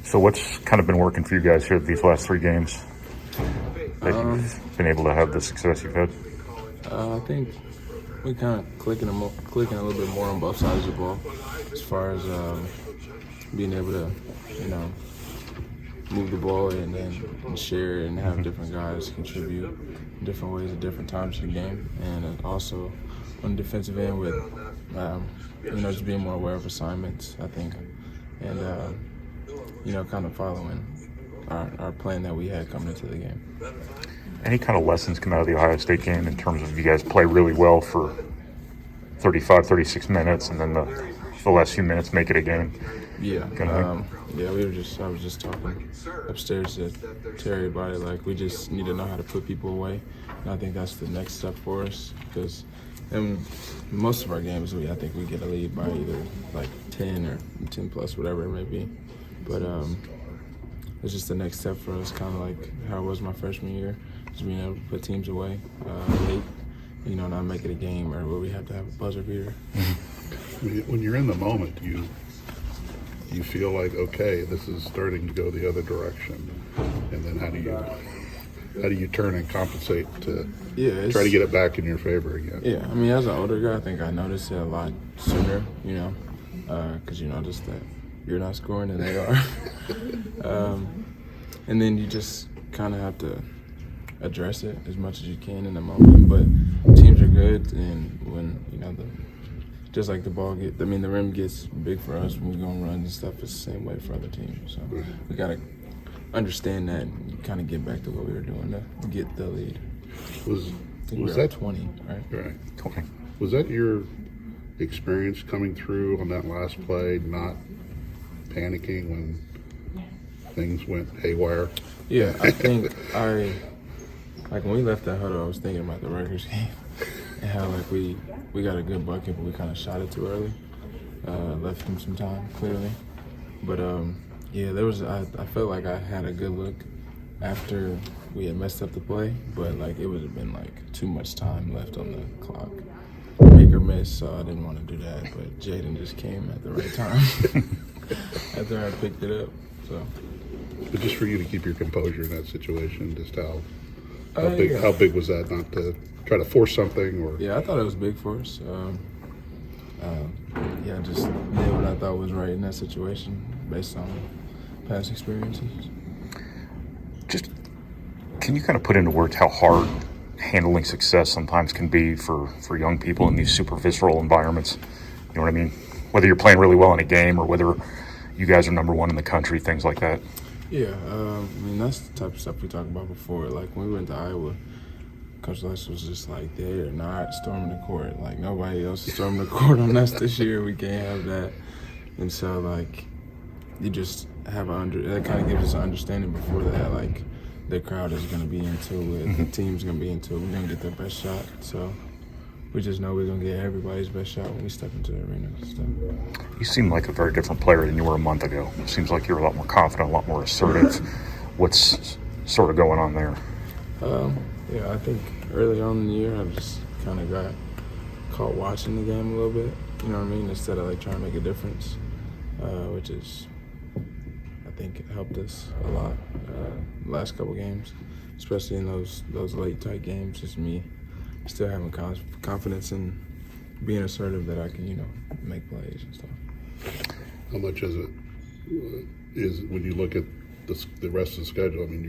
So what's kind of been working for you guys here these last 3 games that you've been able to have the success you've had? I think we kind of clicking a little bit more on both sides of the ball, as far as being able to, move the ball and then share and have different guys contribute in different ways at different times in the game, and also on the defensive end with just being more aware of assignments, I think, and kind of following our plan that we had coming into the game. Any kind of lessons come out of the Ohio State game in terms of you guys play really well for 35, 36 minutes, and then the last few minutes make it a game? Yeah. I was just talking upstairs to Terry about it. Like, we just need to know how to put people away, and I think that's the next step for us, because in most of our games, I think we get a lead by either like 10 or 10 plus, whatever it may be. But it's just the next step for us, kind of like how it was my freshman year, just being able to put teams away late, not make it a game or where we have to have a buzzer beater. When you're in the moment, you feel like, okay, this is starting to go the other direction, and then how do you turn and compensate to try to get it back in your favor again? Yeah, I mean, as an older guy, I think I noticed it a lot sooner, because you notice that you're not scoring and they are. And then you just kind of have to address it as much as you can in the moment. But teams are good, and when, just like the rim gets big for us when we go on runs and stuff, it's the same way for other teams. So we got to understand that and kind of get back to what we were doing to get the lead. Was that 20, right? Right. 20. Was that your experience coming through on that last play, not panicking when things went haywire? Yeah, I think when we left that huddle, I was thinking about the Rutgers game and how we got a good bucket, but we kind of shot it too early, left them some time clearly. But I felt like I had a good look after we had messed up the play, but it would have been too much time left on the clock. Make or miss, so I didn't want to do that. But Jaden just came at the right time after I picked it up. So, but just for you to keep your composure in that situation, just how how big was that? Not to try to force something, or I thought it was big for us. Just did what I thought was right in that situation based on past experiences. Just can you kind of put into words how hard handling success sometimes can be for young people in these super visceral environments? You know what I mean? Whether you're playing really well in a game or whether you guys are number one in the country, things like that. Yeah, that's the type of stuff we talked about before. Like when we went to Iowa, Coach Les was just like, they're not storming the court. Like nobody else is storming the court on us this year. We can't have that. And so you just have that kind of gives us an understanding before that, the crowd is going to be into it, the team's going to be into it, we're going to get their best shot. So we just know we're going to get everybody's best shot when we step into the arena. So. You seem like a very different player than you were a month ago. It seems like you're a lot more confident, a lot more assertive. What's sort of going on there? I think early on in the year I just kind of got caught watching the game a little bit, instead of trying to make a difference, which is, I think it helped us a lot the last couple games, especially in those late tight games. Just me still having confidence in being assertive that I can, make plays and stuff. How much is when you look at the rest of the schedule? I mean,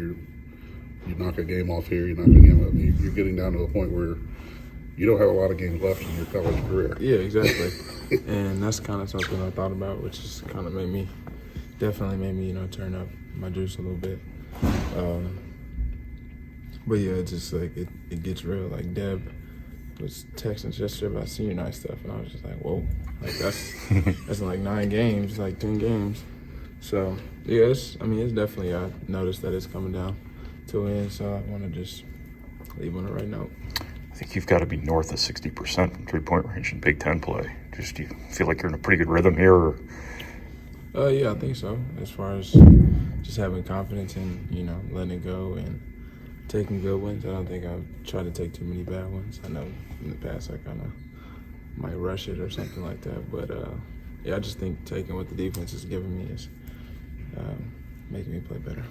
you knock a game off here, you knock a game off. You're getting down to a point where you don't have a lot of games left in your college career. Yeah, exactly. And that's kind of something I thought about, which is kind of definitely made me, turn up my juice a little bit. But yeah, it's just it gets real. Deb was texting yesterday about senior night stuff, and I was just like, whoa, that's in 9 games, 10 games. So yeah, it's definitely, I noticed that it's coming down to end, so I want to just leave on the right note. I think you've got to be north of 60% from three-point range in Big Ten play. Do you feel like you're in a pretty good rhythm here? Or? Yeah, I think so. As far as just having confidence in, letting it go and taking good wins. I don't think I've tried to take too many bad ones. I know in the past I kind of might rush it or something like that. But, I just think taking what the defense is giving me is making me play better.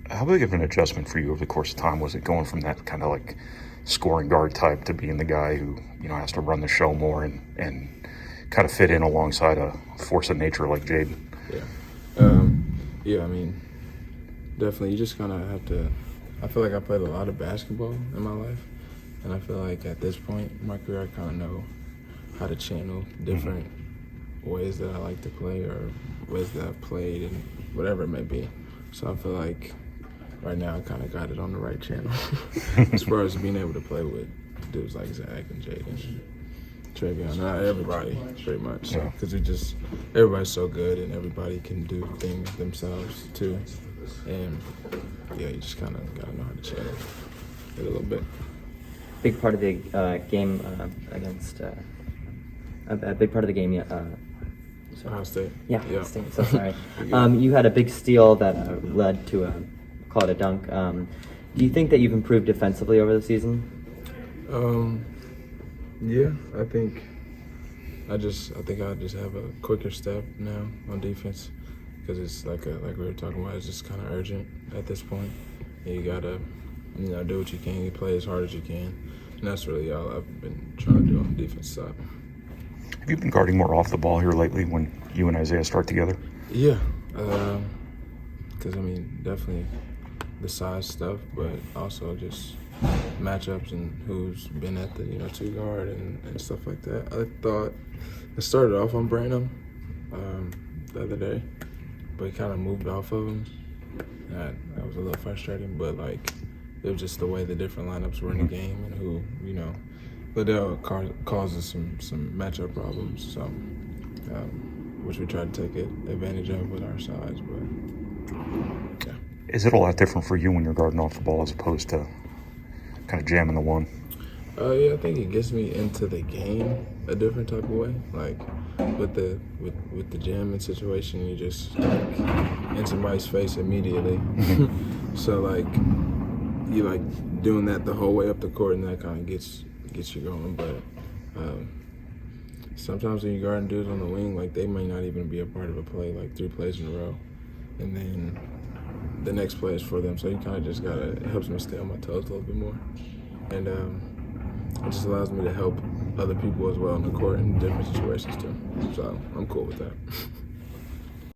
How big of an adjustment for you over the course of time was it, going from that kind of like scoring guard type to being the guy who, has to run the show more and kind of fit in alongside a force of nature like Jade? Yeah, I mean, definitely you just kind of have to. I feel like I played a lot of basketball in my life, and I feel like at this point in my career I kind of know how to channel different ways that I like to play or ways that I've played and whatever it may be. So I feel like right now I kind of got it on the right channel as far as being able to play with dudes like Zach and Jade and Travion. Not everybody, pretty much. Because everybody's so good and everybody can do things themselves too. And yeah, you just kind of got to know how to channel it a little bit. Big part of the game against a big part of the game. Ohio State. Yeah, Ohio State. So sorry. You had a big steal that led to call it a dunk. Do you think that you've improved defensively over the season? Yeah, I think I just have a quicker step now on defense because it's like we were talking about. It's just kind of urgent at this point. And you gotta do what you can. You play as hard as you can, and that's really all I've been trying to do on the defense side. Have you been guarding more off the ball here lately when you and Isaiah start together? Yeah, because definitely the size stuff, but also just matchups and who's been at the 2 guard and stuff like that. I thought I started off on Branham the other day, but he kind of moved off of him. And that was a little frustrating, but it was just the way the different lineups were in the game and who Liddell causes some matchup problems, so which we tried to take advantage of with our size, but yeah. Is it a lot different for you when you're guarding off the ball as opposed to kind of jamming the one? Yeah, I think it gets me into the game a different type of way. Like with the jamming situation, you just in somebody's face immediately. So you doing that the whole way up the court, and that kind of gets you going. But sometimes when you're guarding dudes on the wing, they may not even be a part of a play, 3 plays in a row, and then the next play is for them. So you kind of just it helps me stay on my toes a little bit more, and it just allows me to help other people as well on the court in different situations too. So I'm cool with that.